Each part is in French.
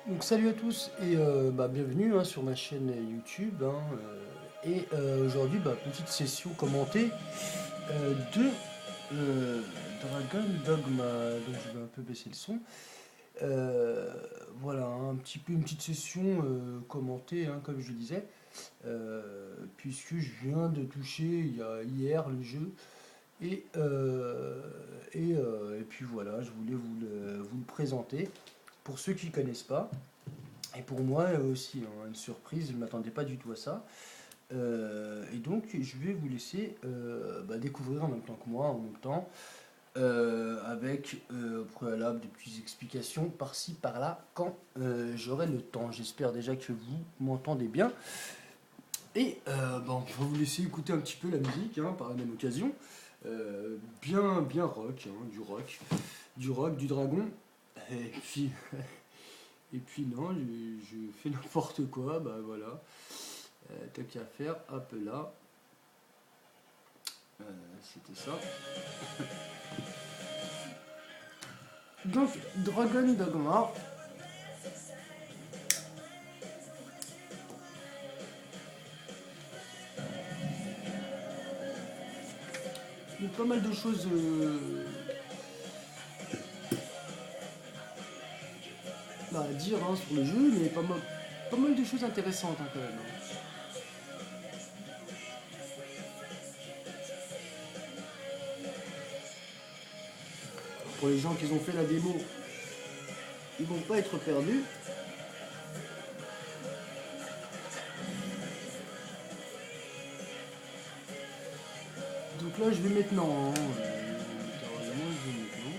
Donc salut à tous et bienvenue sur ma chaîne YouTube. Aujourd'hui, petite session commentée de Dragon Dogma. Donc je vais un peu baisser le son. Euh, voilà, un petit peu une petite session commentée, comme je disais, puisque je viens de toucher hier le jeu. Et puis voilà, je voulais vous le présenter pour ceux qui ne connaissent pas. Et pour moi aussi, hein, une surprise, je ne m'attendais pas du tout à ça. Et donc, je vais vous laisser découvrir en même temps que moi, en même temps, avec au préalable des petites explications par-ci, par-là, quand j'aurai le temps. J'espère déjà que vous m'entendez bien. On va vous laisser écouter un petit peu la musique, par la même occasion. Bien rock, du rock, du dragon. Et puis, et puis non, je fais n'importe quoi, bah voilà. T'as qu'à faire, hop là. C'était ça. Donc, Dragon Dogma. Il y a pas mal de choses à dire sur le jeu, mais pas mal de choses intéressantes quand même. Pour les gens qui ont fait la démo, ils vont pas être perdus. Donc là, je vais maintenant. Littéralement, je vais maintenant.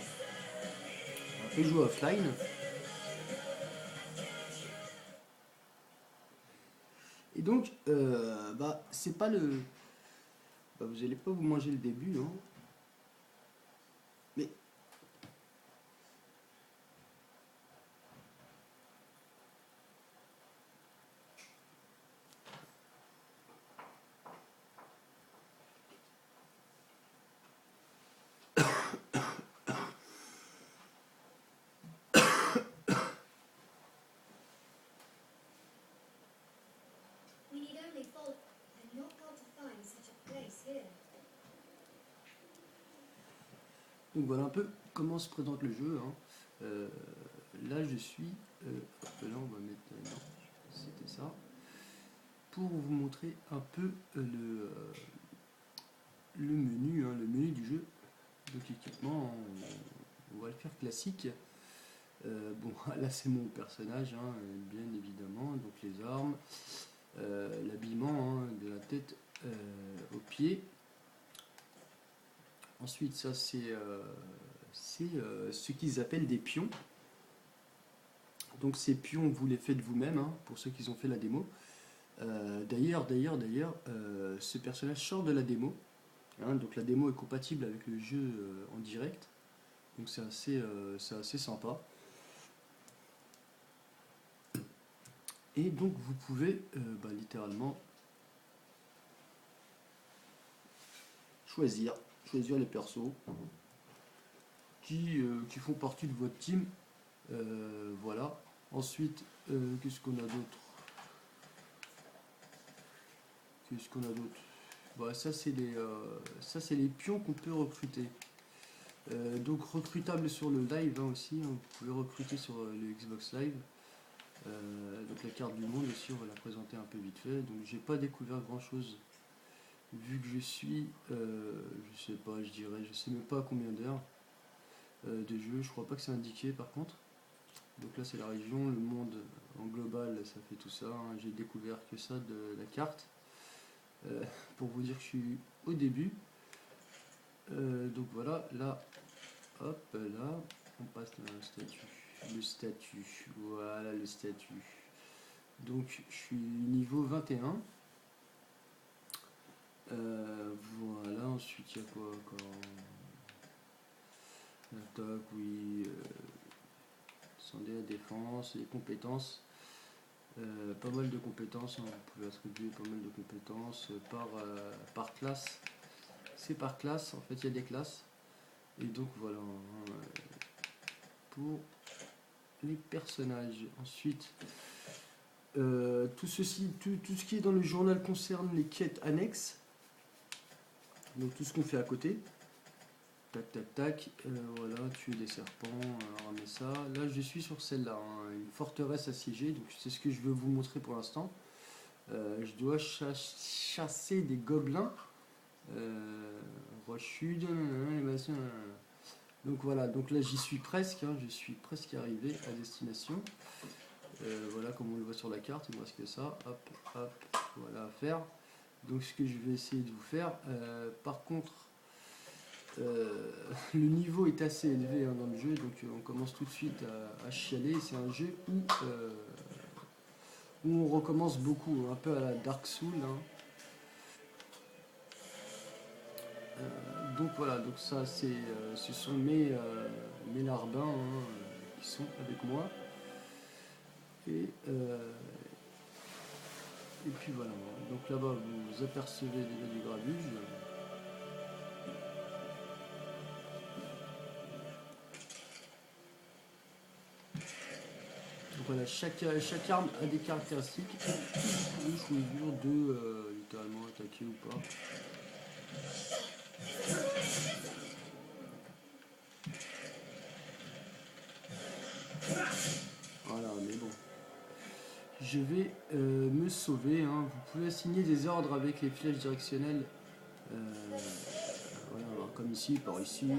On peut jouer offline. Et donc, c'est pas le. Vous allez pas vous manger le début, hein. Mais We need only follow and not hard to find such a place here. donc voilà un peu comment se présente le jeu, hein. Là, je suis. Hop, là, on va mettre. Non, c'était ça. Pour vous montrer un peu le menu, le menu du jeu. Donc équipement, on va le faire classique. Bon, là c'est mon personnage, bien évidemment. Donc les armes, l'habillement, de la tête aux pieds. Ensuite, ça c'est ce qu'ils appellent des pions. Donc ces pions, vous les faites vous-même, pour ceux qui ont fait la démo. D'ailleurs, ce personnage sort de la démo. Donc la démo est compatible avec le jeu en direct. Donc c'est assez sympa. Et donc vous pouvez littéralement choisir les persos qui font partie de votre team. Voilà. Ensuite, qu'est-ce qu'on a d'autre? Ça c'est les pions qu'on peut recruter. Donc recrutable sur le live, aussi, vous pouvez recruter sur le Xbox Live. Donc la carte du monde aussi, on va la présenter un peu vite fait. Donc j'ai pas découvert grand chose vu que je suis, je sais pas, je sais même pas combien d'heures de jeu. Je crois pas que c'est indiqué par contre. Donc là c'est la région, le monde en global, ça fait tout ça, J'ai découvert que ça de la carte. Pour vous dire que je suis au début. Donc voilà, là, hop, là, on passe dans le statut. Voilà le statut. Donc je suis niveau 21. Voilà, ensuite il y a quoi encore? L'attaque, oui. Sonder la défense, les compétences. Pas mal de compétences, vous pouvez attribuer pas mal de compétences par classe. C'est par classe, en fait il y a des classes. Et donc voilà, pour les personnages. Ensuite, tout ce qui est dans le journal concerne les quêtes annexes. Donc tout ce qu'on fait à côté. Tac, tac, tac. Voilà, tuer des serpents, ramener ça. Là, je suis sur celle-là, hein, une forteresse assiégée. Donc c'est ce que je veux vous montrer pour l'instant. Je dois chasser des gobelins. Rochude, les maçons. Donc voilà, donc là j'y suis presque, hein, je suis presque arrivé à destination. Voilà, comme on le voit sur la carte, il ne me reste que ça. Hop, hop, voilà à faire. Donc ce que je vais essayer de vous faire, par contre, le niveau est assez élevé, hein, dans le jeu, donc on commence tout de suite à chialer. C'est un jeu où on recommence beaucoup, un peu à la Dark Souls, hein. Donc voilà, donc ça ce sont mes larbins, hein, qui sont avec moi. Et puis voilà, donc là-bas vous apercevez déjà du grabuge. Donc voilà, chaque arme a des caractéristiques. Vous pouvez choisir de littéralement attaquer ou pas. Voilà, mais bon. Je vais me sauver, hein. Vous pouvez assigner des ordres avec les flèches directionnelles. Voilà, comme ici, par ici.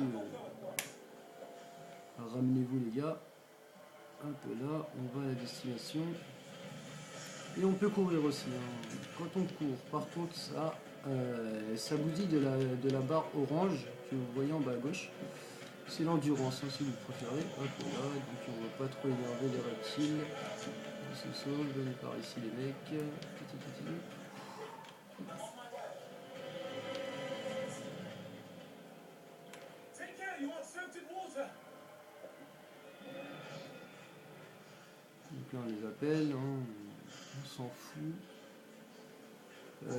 Ramenez-vous les gars. Un peu là, on va à la destination. Et on peut courir aussi, hein. Quand on court, par contre, ça bousille de la barre orange que vous voyez en bas à gauche. C'est l'endurance, hein, si vous préférez. Hop là, donc on va pas trop énerver les reptiles. On se sauve, venez par ici les mecs. Donc là on les appelle, hein, on s'en fout.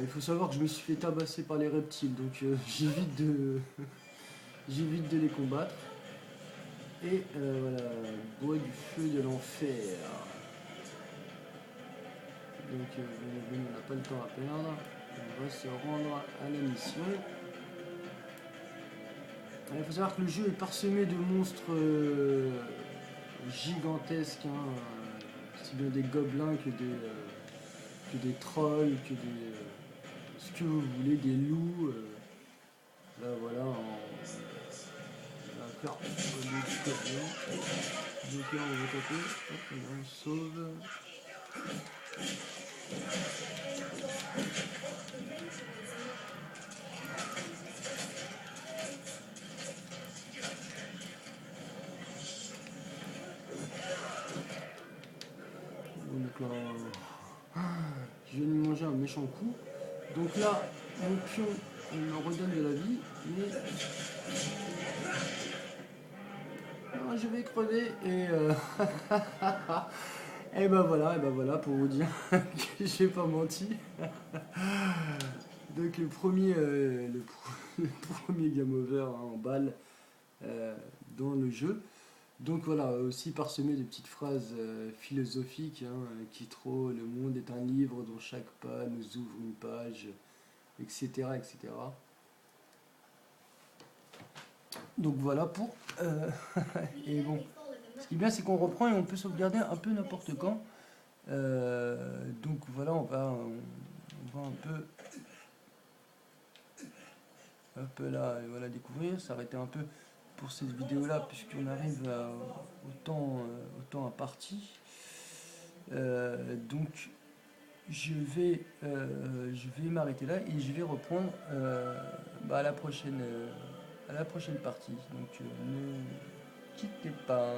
Il faut savoir que je me suis fait tabasser par les reptiles, donc j'évite de les combattre. Et voilà, bois du feu de l'enfer. Donc on n'a pas le temps à perdre. On va se rendre à la mission. Il faut savoir que le jeu est parsemé de monstres gigantesques, hein, aussi bien des gobelins que des trolls, que ce que vous voulez, des loups. Là voilà, on va faire des scorpions. Donc là on va taper, hop, là, on sauve. Donc là, je vais lui manger un méchant coup. Donc là, mon pion, il me redonne de la vie, mais ah, je vais crever et et ben voilà, pour vous dire que j'ai pas menti. Donc le premier game over, hein, en balle, dans le jeu. Donc voilà, aussi parsemé de petites phrases philosophiques, hein, qui trop le monde est un livre dont chaque pas nous ouvre une page, etc. etc. Donc voilà pour... et bon, ce qui est bien, c'est qu'on reprend et on peut sauvegarder un peu n'importe quand. Donc voilà, on va un peu là, voilà, découvrir, s'arrêter un peu pour cette vidéo là, puisqu'on arrive au temps imparti. Donc je vais m'arrêter là et je vais reprendre à la prochaine partie. Donc ne quittez pas.